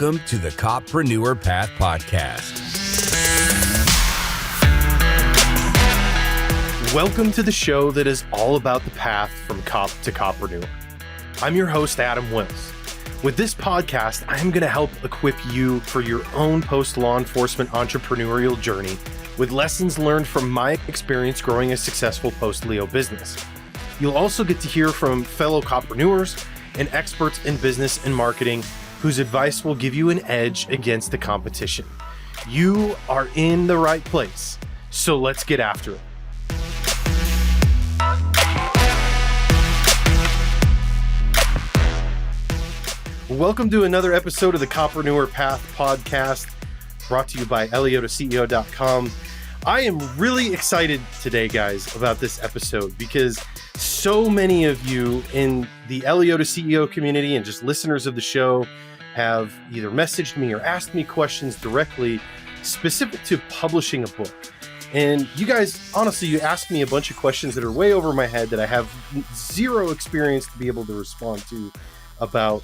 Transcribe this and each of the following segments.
Welcome to the COPreneur Path Podcast. Welcome to the show that is all about the path from cop to COPreneur. I'm your host, Adam Wills. With this podcast, I'm going to help equip you for your own post-law enforcement entrepreneurial journey with lessons learned from my experience growing a successful post-Leo business. You'll also get to hear from fellow COPreneurs and experts in business and marketing whose advice will give you an edge against the competition. You are in the right place, so let's get after it. Welcome to another episode of the COPreneur Path Podcast, brought to you by LEO2CEO.com. I am really excited today, guys, about this episode because so many of you in the LEO2CEO community and just listeners of the show have either messaged me or asked me questions directly specific to publishing a book. And you guys, honestly, you asked me a bunch of questions that are way over my head that I have zero experience to be able to respond to about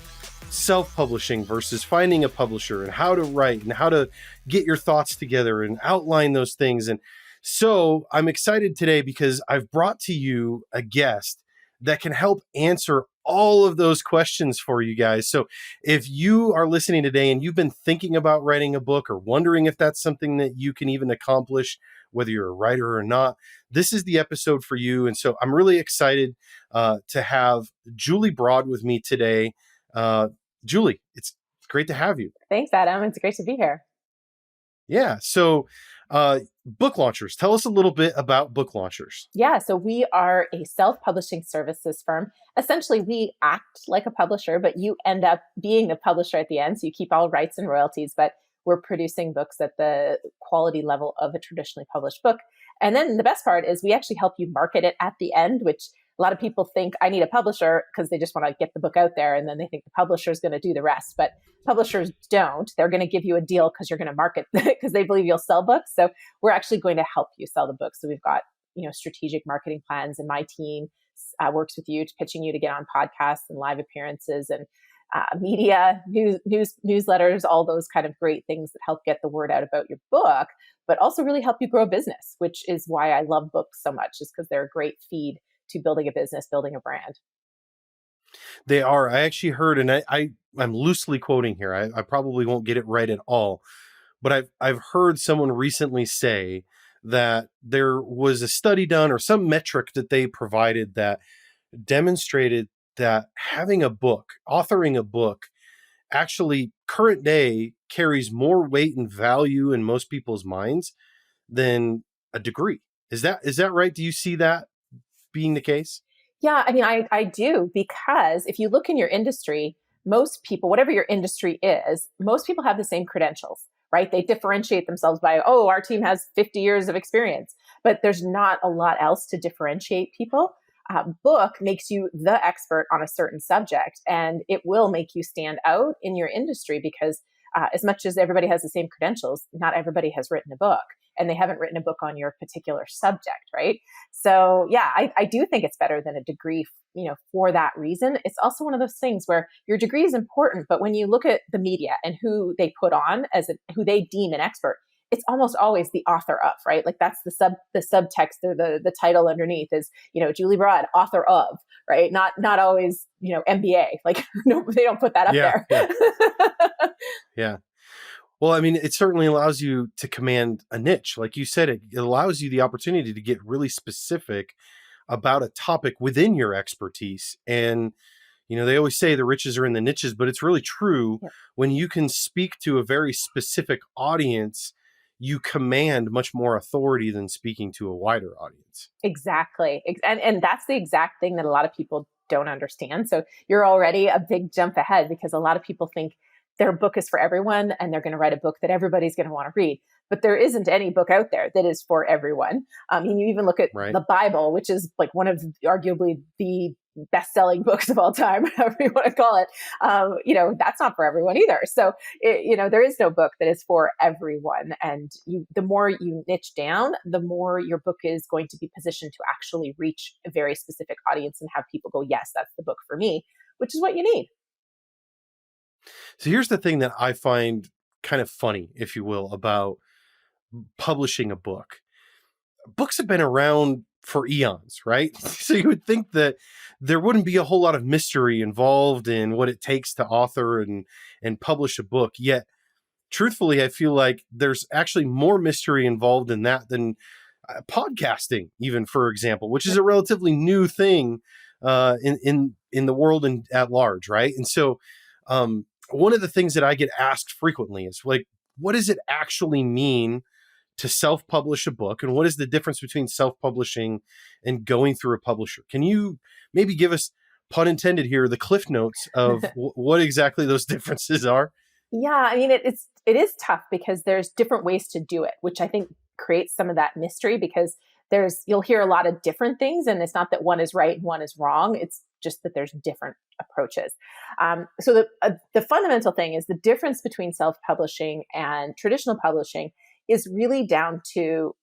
self-publishing versus finding a publisher and how to write and how to get your thoughts together and outline those things. And so I'm excited today because I've brought to you a guest that can help answer all of those questions for you guys. So if you are listening today and you've been thinking about writing a book or wondering if that's something that you can even accomplish, whether you're a writer or not, this is the episode for you. And so I'm really excited to have Julie Broad with me today. Julie, it's great to have you. Thanks, Adam. It's great to be here. Yeah. So book launchers, tell us a little bit about book launchers. Yeah. So we are a self-publishing services firm. Essentially, we act like a publisher, but you end up being the publisher at the end. So you keep all rights and royalties, but we're producing books at the quality level of a traditionally published book. And then the best part is we actually help you market it at the end, which a lot of people think I need a publisher because they just want to get the book out there. And then they think the publisher is going to do the rest. But publishers don't. They're going to give you a deal because you're going to market because they believe you'll sell books. So we're actually going to help you sell the book. So we've got, strategic marketing plans, and my team works with you, pitching you to get on podcasts and live appearances and media, newsletters, all those kind of great things that help get the word out about your book, but also really help you grow a business, which is why I love books so much, is because they're a great feed to building a business, building a brand. They are. I actually heard, and I'm loosely quoting here. I probably won't get it right at all, but I've heard someone recently say that there was a study done or some metric that they provided that demonstrated that having a book, authoring a book, actually current day carries more weight and value in most people's minds than a degree. Is that right? Do you see that being the case? Yeah, I mean, I do, because if you look in your industry, most people, whatever your industry is, most people have the same credentials, right? They differentiate themselves by, our team has 50 years of experience, but there's not a lot else to differentiate people. Book makes you the expert on a certain subject, and it will make you stand out in your industry because as much as everybody has the same credentials, not everybody has written a book, and they haven't written a book on your particular subject, right? So yeah, I do think it's better than a degree, for that reason. It's also one of those things where your degree is important, but when you look at the media and who they put on who they deem an expert, it's almost always the author of, right? Like that's the subtext or the title underneath is, Julie Broad, author of, right? Not always, MBA. Like no, they don't put that up there. Yeah. Yeah. Well, I mean, it certainly allows you to command a niche. Like you said, it allows you the opportunity to get really specific about a topic within your expertise. And, they always say the riches are in the niches, but it's really true. Yeah. When you can speak to a very specific audience, you command much more authority than speaking to a wider audience. Exactly. And that's the exact thing that a lot of people don't understand. So you're already a big jump ahead because a lot of people think their book is for everyone and they're going to write a book that everybody's going to want to read. But there isn't any book out there that is for everyone. I mean, you even look at the Bible, which is like one of arguably the best-selling books of all time, however you want to call it. That's not for everyone either. So, there is no book that is for everyone. And the more you niche down, the more your book is going to be positioned to actually reach a very specific audience and have people go, yes, that's the book for me, which is what you need. So here's the thing that I find kind of funny, if you will, about publishing a book. Books have been around for eons, right? So you would think that there wouldn't be a whole lot of mystery involved in what it takes to author and publish a book. Yet, truthfully, I feel like there's actually more mystery involved in that than podcasting, even, for example, which is a relatively new thing in the world and at large, right? And so, one of the things that I get asked frequently is like, what does it actually mean to self-publish a book, and what is the difference between self-publishing and going through a publisher? Can you maybe give us, pun intended here, the cliff notes of what exactly those differences are? Yeah, I mean, it is tough because there's different ways to do it, which I think creates some of that mystery, because you'll hear a lot of different things, and it's not that one is right and one is wrong. It's just that there's different approaches. So the fundamental thing is the difference between self-publishing and traditional publishing is really down to,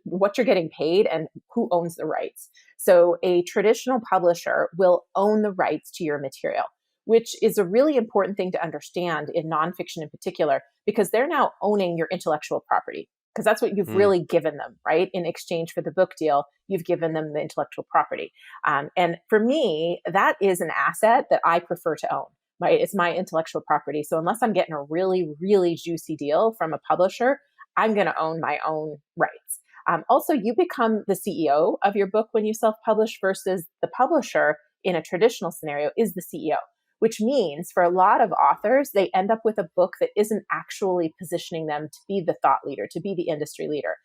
what you're getting paid and who owns the rights. So a traditional publisher will own the rights to your material, which is a really important thing to understand in nonfiction in particular, because they're now owning your intellectual property, because that's what you've really given them, right? In exchange for the book deal, you've given them the intellectual property. And for me, that is an asset that I prefer to own. It's my intellectual property. So unless I'm getting a really, really juicy deal from a publisher, I'm going to own my own rights. Also, you become the CEO of your book when you self-publish, versus the publisher in a traditional scenario is the CEO, which means for a lot of authors, they end up with a book that isn't actually positioning them to be the thought leader, to be the industry leader.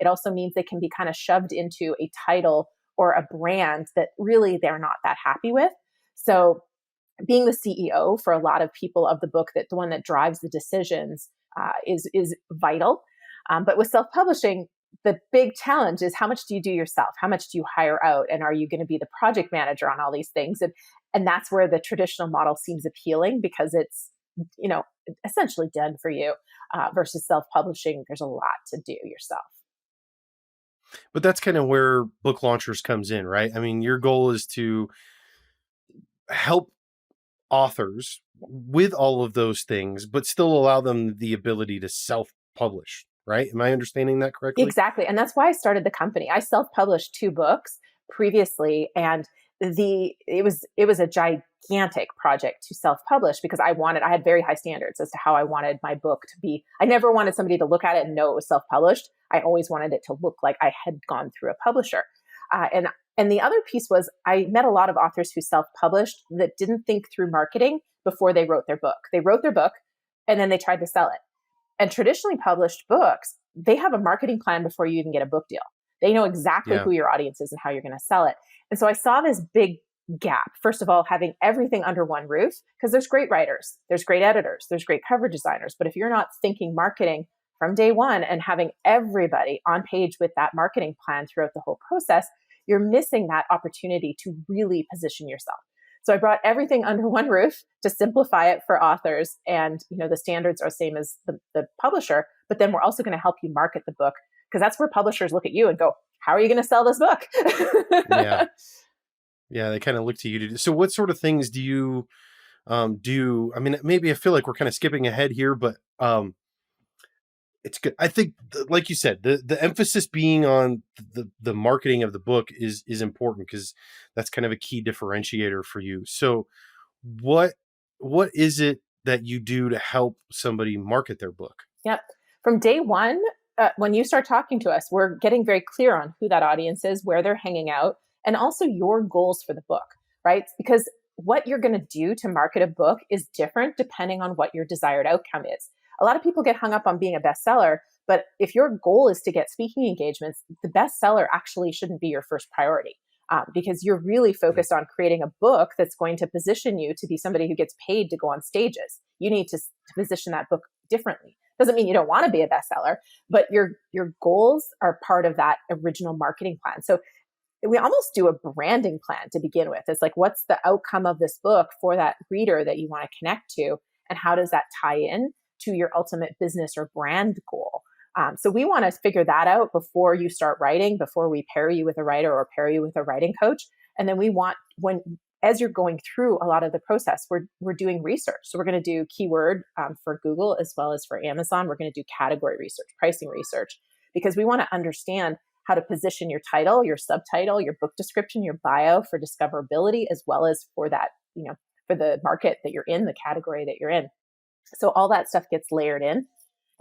It also means they can be kind of shoved into a title or a brand that really they're not that happy with. So being the CEO for a lot of people of the book, that the one that drives the decisions, is vital. But with self-publishing, the big challenge is, how much do you do yourself? How much do you hire out? And are you going to be the project manager on all these things? And that's where the traditional model seems appealing, because it's, essentially done for you, versus self-publishing. There's a lot to do yourself. But that's kind of where Book Launchers comes in, right? I mean, your goal is to help authors with all of those things, but still allow them the ability to self-publish, right? Am I understanding that correctly? Exactly. And that's why I started the company. I self-published 2 books previously, and it was a gigantic project to self-publish, because I had very high standards as to how I wanted my book to be. I never wanted somebody to look at it and know it was self-published. I always wanted it to look like I had gone through a publisher. And the other piece was, I met a lot of authors who self-published that didn't think through marketing before they wrote their book. They wrote their book and then they tried to sell it. And traditionally published books, they have a marketing plan before you even get a book deal. They know exactly who your audience is and how you're going to sell it. And so I saw this big gap. First of all, having everything under one roof, because there's great writers, there's great editors, there's great cover designers. But if you're not thinking marketing from day one and having everybody on page with that marketing plan throughout the whole process, you're missing that opportunity to really position yourself. So I brought everything under one roof to simplify it for authors. And, the standards are the same as the publisher, but then we're also going to help you market the book, because that's where publishers look at you and go, how are you going to sell this book? Yeah. They kind of look to you to do. So what sort of things do you do? I mean, maybe I feel like we're kind of skipping ahead here, but it's good. I think, like you said, the emphasis being on the marketing of the book is important, because that's kind of a key differentiator for you. So what is it that you do to help somebody market their book? Yep. From day one, when you start talking to us, we're getting very clear on who that audience is, where they're hanging out, and also your goals for the book, right? Because what you're going to do to market a book is different depending on what your desired outcome is. A lot of people get hung up on being a bestseller, but if your goal is to get speaking engagements, the bestseller actually shouldn't be your first priority, because you're really focused on creating a book that's going to position you to be somebody who gets paid to go on stages. You need to position that book differently. Doesn't mean you don't want to be a bestseller, but your goals are part of that original marketing plan. So we almost do a branding plan to begin with. It's like, what's the outcome of this book for that reader that you want to connect to? And how does that tie in to your ultimate business or brand goal? So we want to figure that out before you start writing, before we pair you with a writer or pair you with a writing coach. And then we want, when as you're going through a lot of the process, we're doing research. So we're going to do keyword for Google as well as for Amazon. We're going to do category research, pricing research, because we want to understand how to position your title, your subtitle, your book description, your bio for discoverability, as well as for that, for the market that you're in, the category that you're in. So all that stuff gets layered in.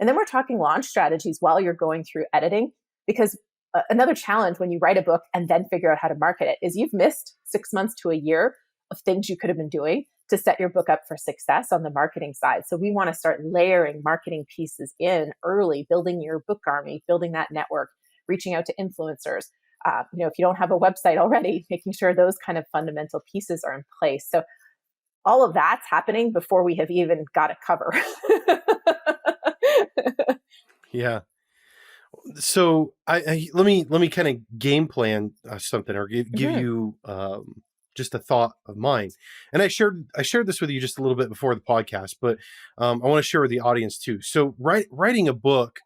And then we're talking launch strategies while you're going through editing, because another challenge when you write a book and then figure out how to market it is you've missed 6 months to a year of things you could have been doing to set your book up for success on the marketing side. So we want to start layering marketing pieces in early, building your book army, building that network, reaching out to influencers. If you don't have a website already, making sure those kind of fundamental pieces are in place. So all of that's happening before we have even got a cover. Yeah. So let me kind of game plan something, or give you just a thought of mine. And I shared this with you just a little bit before the podcast, but I want to share with the audience too. So writing a book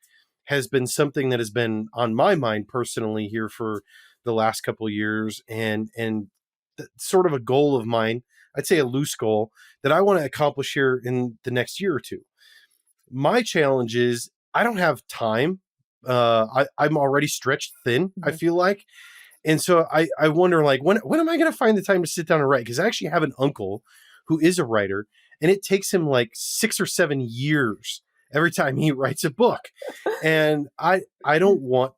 has been something that has been on my mind personally here for the last couple of years, and sort of a goal of mine. I'd say a loose goal that I want to accomplish here in the next year or two. My challenge is I don't have time. I'm already stretched thin, I feel like. And so I wonder, like, when am I going to find the time to sit down and write? Because I actually have an uncle who is a writer, and it takes him like 6 or 7 years every time he writes a book. And I don't want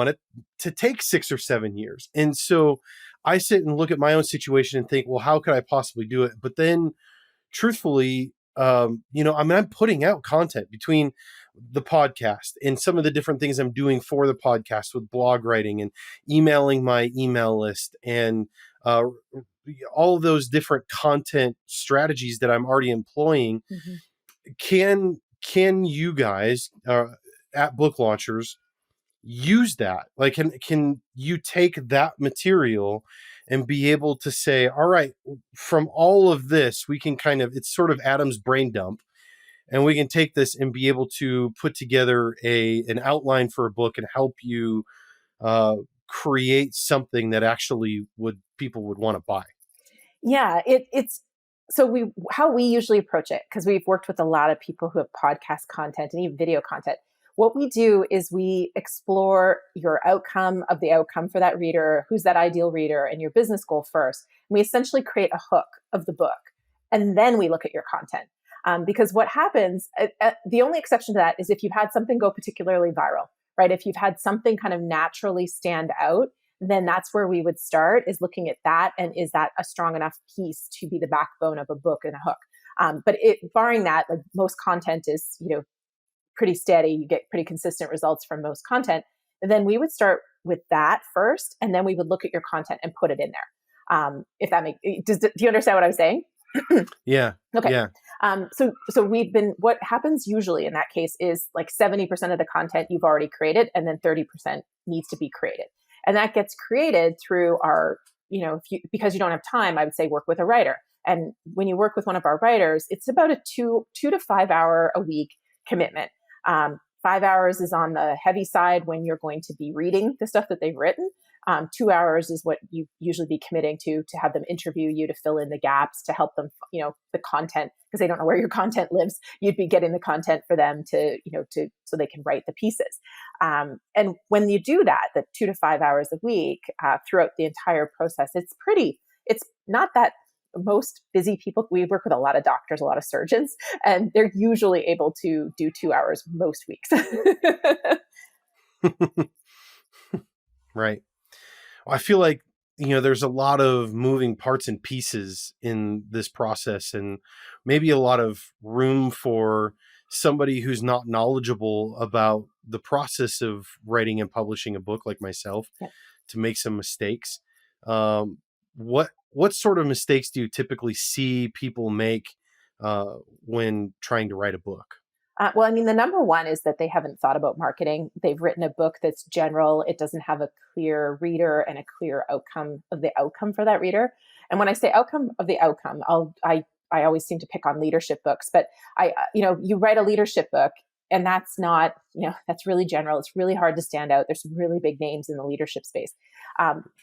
it to take 6 or 7 years. And so I sit and look at my own situation and think, well, how could I possibly do it? But then truthfully, I'm putting out content between the podcast and some of the different things I'm doing for the podcast with blog writing and emailing my email list and all of those different content strategies that I'm already employing. Mm-hmm. Can you guys at Book Launchers use that? Like, can you take that material and be able to say, all right, from all of this, we can it's sort of Adam's brain dump, and we can take this and be able to put together an outline for a book and help you create something that actually people would want to buy. Yeah, it's so how we usually approach it, because we've worked with a lot of people who have podcast content and even video content. What we do is we explore your outcome for that reader, who's that ideal reader, and your business goal first. And we essentially create a hook of the book, and then we look at your content. Because what happens, the only exception to that is if you've had something go particularly viral, right? If you've had something kind of naturally stand out, then that's where we would start, is looking at that. And is that a strong enough piece to be the backbone of a book and a hook? But barring that, like, most content is, pretty steady. You get pretty consistent results from most content. And then we would start with that first, and then we would look at your content and put it in there. If that do you understand what I'm saying? Yeah. Okay. Yeah. So what happens usually in that case is like 70% of the content you've already created, and then 30% needs to be created. And that gets created through our, because you don't have time, I would say work with a writer. And when you work with one of our writers, it's about a 2 to 5 hour a week commitment. 5 hours is on the heavy side when you're going to be reading the stuff that they've written. 2 hours is what you usually be committing to have them interview you, to fill in the gaps, to help them, the content, because they don't know where your content lives. You'd be getting the content for them to so they can write the pieces. And when you do that, the 2 to 5 hours a week throughout the entire process, it's not that most busy people. We work with a lot of doctors, a lot of surgeons, and they're usually able to do 2 hours most weeks. Right. I feel like, there's a lot of moving parts and pieces in this process, and maybe a lot of room for somebody who's not knowledgeable about the process of writing and publishing a book like myself to make some mistakes. What sort of mistakes do you typically see people make when trying to write a book? Well, I mean, the number one is that they haven't thought about marketing. They've written a book that's general. It doesn't have a clear reader and a clear outcome for that reader. And when I say outcome of the outcome, I always seem to pick on leadership books, but you write a leadership book And that's not, that's really general. It's really hard to stand out. There's some really big names in the leadership space.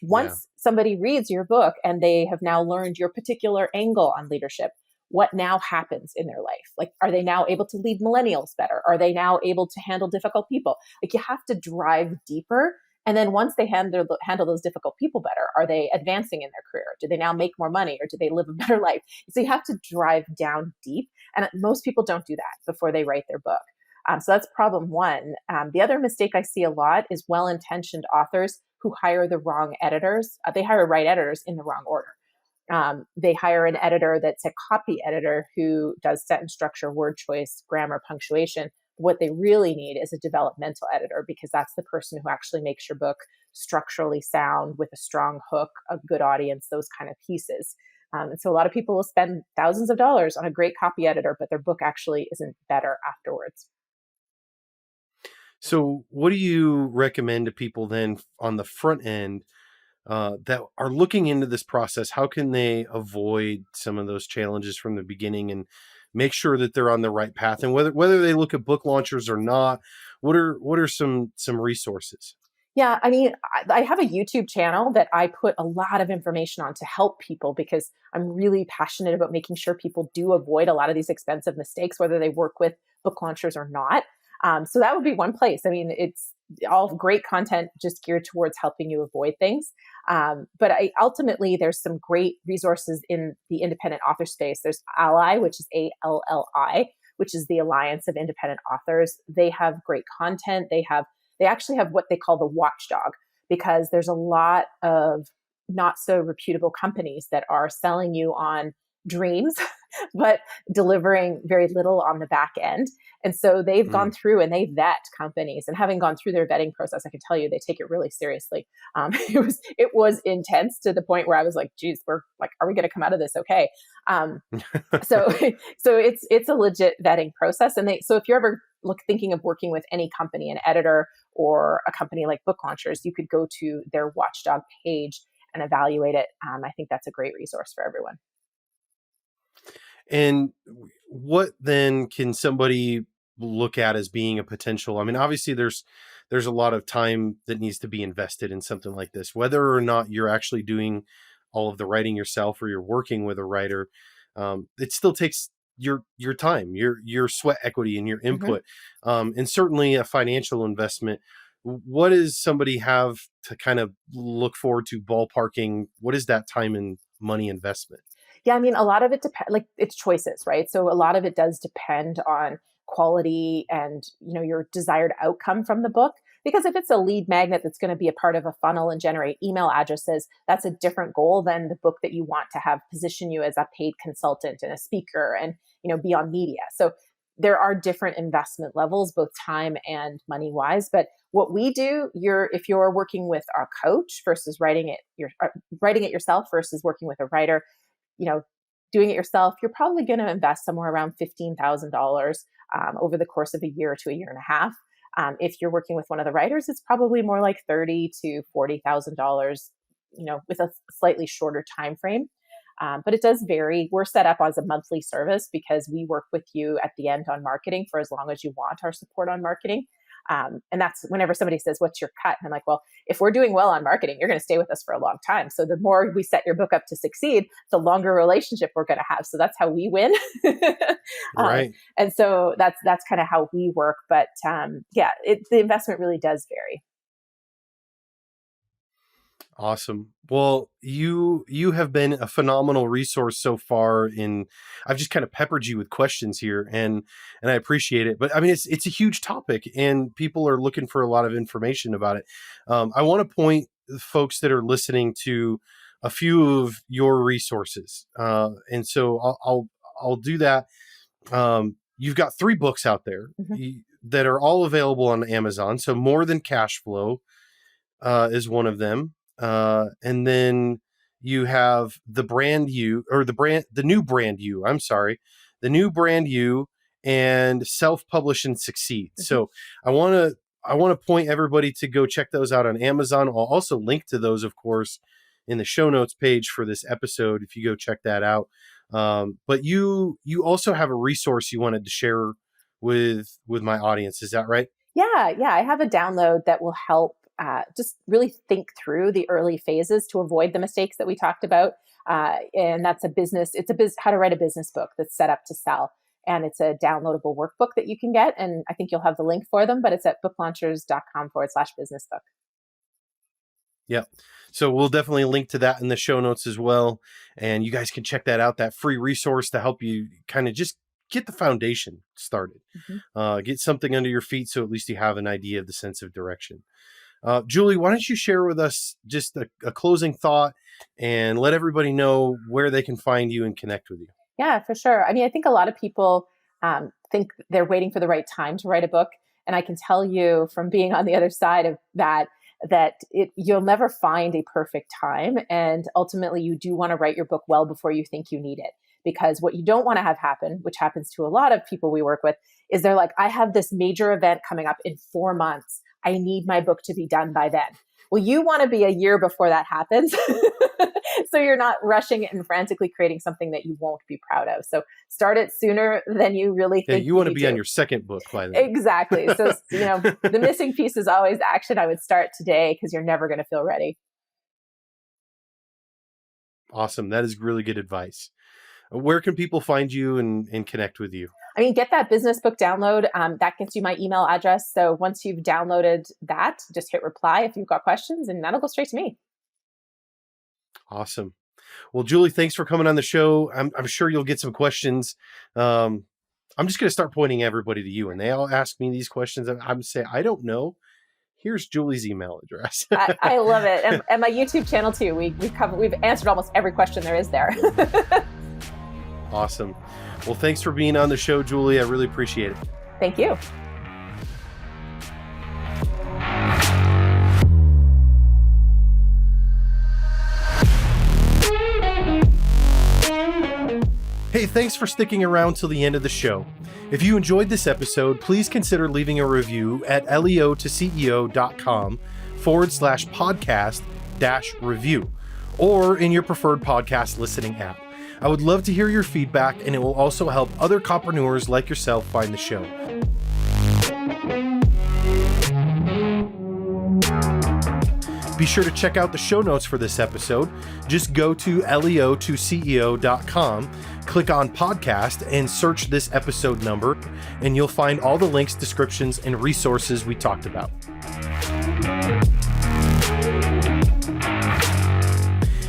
Once somebody reads your book and they have now learned your particular angle on leadership, what now happens in their life? Like, are they now able to lead millennials better? Are they now able to handle difficult people? Like, you have to drive deeper. And then once they handle those difficult people better, are they advancing in their career? Do they now make more money, or do they live a better life? So you have to drive down deep. And most people don't do that before they write their book. So that's problem one. The other mistake I see a lot is well-intentioned authors who hire the wrong editors. They hire right editors in the wrong order. They hire an editor that's a copy editor who does sentence structure, word choice, grammar, punctuation. What they really need is a developmental editor, because that's the person who actually makes your book structurally sound with a strong hook, a good audience, those kind of pieces. And so a lot of people will spend thousands of dollars on a great copy editor, but their book actually isn't better afterwards. So what do you recommend to people then on the front end that are looking into this process? How can they avoid some of those challenges from the beginning and make sure that they're on the right path? And whether they look at book launchers or not, what are some resources? Yeah, I mean, I have a YouTube channel that I put a lot of information on to help people, because I'm really passionate about making sure people do avoid a lot of these expensive mistakes, whether they work with book launchers or not. So that would be one place. I mean, it's all great content just geared towards helping you avoid things. But ultimately, there's some great resources in the independent author space. There's Ally, which is ALLI, which is the Alliance of Independent Authors. They have great content. They actually have what they call the watchdog, because there's a lot of not so reputable companies that are selling you on dreams, but delivering very little on the back end. And so they've gone through and they vet companies, and having gone through their vetting process, I can tell you they take it really seriously. It was intense to the point where I was like, geez, we're like, are we going to come out of this okay? So it's a legit vetting process. And so if you're ever thinking of working with any company, an editor or a company like Book Launchers, you could go to their watchdog page and evaluate it. I think that's a great resource for everyone. And what then can somebody look at as being a potential? I mean, obviously there's a lot of time that needs to be invested in something like this, whether or not you're actually doing all of the writing yourself or you're working with a writer. It still takes your time, your sweat equity and your input, and certainly a financial investment. What does somebody have to kind of look forward to ballparking? What is that time and money investment? Yeah, I mean, a lot of it depends, like it's choices, right? So a lot of it does depend on quality and, your desired outcome from the book. Because if it's a lead magnet that's going to be a part of a funnel and generate email addresses, that's a different goal than the book that you want to have position you as a paid consultant and a speaker and, be on media. So there are different investment levels, both time and money wise. But what we do, if you're working with our coach versus writing it yourself versus working with a writer, doing it yourself, you're probably going to invest somewhere around $15,000 over the course of a year to a year and a half. If you're working with one of the writers, it's probably more like $30,000 to $40,000, with a slightly shorter time frame. But it does vary. We're set up as a monthly service because we work with you at the end on marketing for as long as you want our support on marketing. And that's whenever somebody says, what's your cut? And I'm like, well, if we're doing well on marketing, you're going to stay with us for a long time. So the more we set your book up to succeed, the longer relationship we're going to have. So that's how we win. Right. And so that's kind of how we work. But the investment really does vary. Awesome. Well, you have been a phenomenal resource so far. I've just kind of peppered you with questions here, and I appreciate it. But I mean, it's a huge topic, and people are looking for a lot of information about it. I want to point folks that are listening to a few of your resources, and so I'll do that. You've got 3 books out there that are all available on Amazon. So More Than Cash Flow is one of them. And then you have the new brand you and Self-Publish and Succeed. So I want to point everybody to go check those out on Amazon. I'll also link to those, of course, in the show notes page for this episode, if you go check that out. But you also have a resource you wanted to share with my audience. Is that right? Yeah. I have a download that will help just really think through the early phases to avoid the mistakes that we talked about. And that's how to write a business book that's set up to sell. And it's a downloadable workbook that you can get. And I think you'll have the link for them, but it's at booklaunchers.com/businessbook. Yep. So we'll definitely link to that in the show notes as well. And you guys can check that out, that free resource to help you kind of just get the foundation started, get something under your feet. So at least you have an idea of the sense of direction. Julie, why don't you share with us just a closing thought and let everybody know where they can find you and connect with you? Yeah, for sure. I mean, I think a lot of people think they're waiting for the right time to write a book. And I can tell you from being on the other side of that you'll never find a perfect time. And ultimately, you do want to write your book well before you think you need it. Because what you don't want to have happen, which happens to a lot of people we work with, is they're like, I have this major event coming up in 4 months. I need my book to be done by then. Well, you want to be a year before that happens. So you're not rushing it and frantically creating something that you won't be proud of. So start it sooner than you really think. You want to be on your second book by then. Exactly. So, the missing piece is always action. I would start today because you're never going to feel ready. Awesome. That is really good advice. Where can people find you and connect with you? I mean, get that business book download. That gets you my email address. So once you've downloaded that, just hit reply if you've got questions, and that'll go straight to me. Awesome. Well, Julie, thanks for coming on the show. I'm sure you'll get some questions. I'm just going to start pointing everybody to you, and they all ask me these questions. I'm saying, I don't know. Here's Julie's email address. I love it. And my YouTube channel too. We've answered almost every question there is there. Awesome. Well, thanks for being on the show, Julie. I really appreciate it. Thank you. Hey, thanks for sticking around till the end of the show. If you enjoyed this episode, please consider leaving a review at leo2ceo.com/podcast-review or in your preferred podcast listening app. I would love to hear your feedback, and it will also help other copreneurs like yourself find the show. Be sure to check out the show notes for this episode. Just go to leo2ceo.com, click on podcast, and search this episode number, and you'll find all the links, descriptions, and resources we talked about.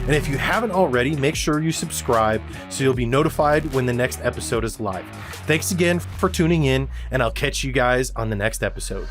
And if you haven't already, make sure you subscribe so you'll be notified when the next episode is live. Thanks again for tuning in, and I'll catch you guys on the next episode.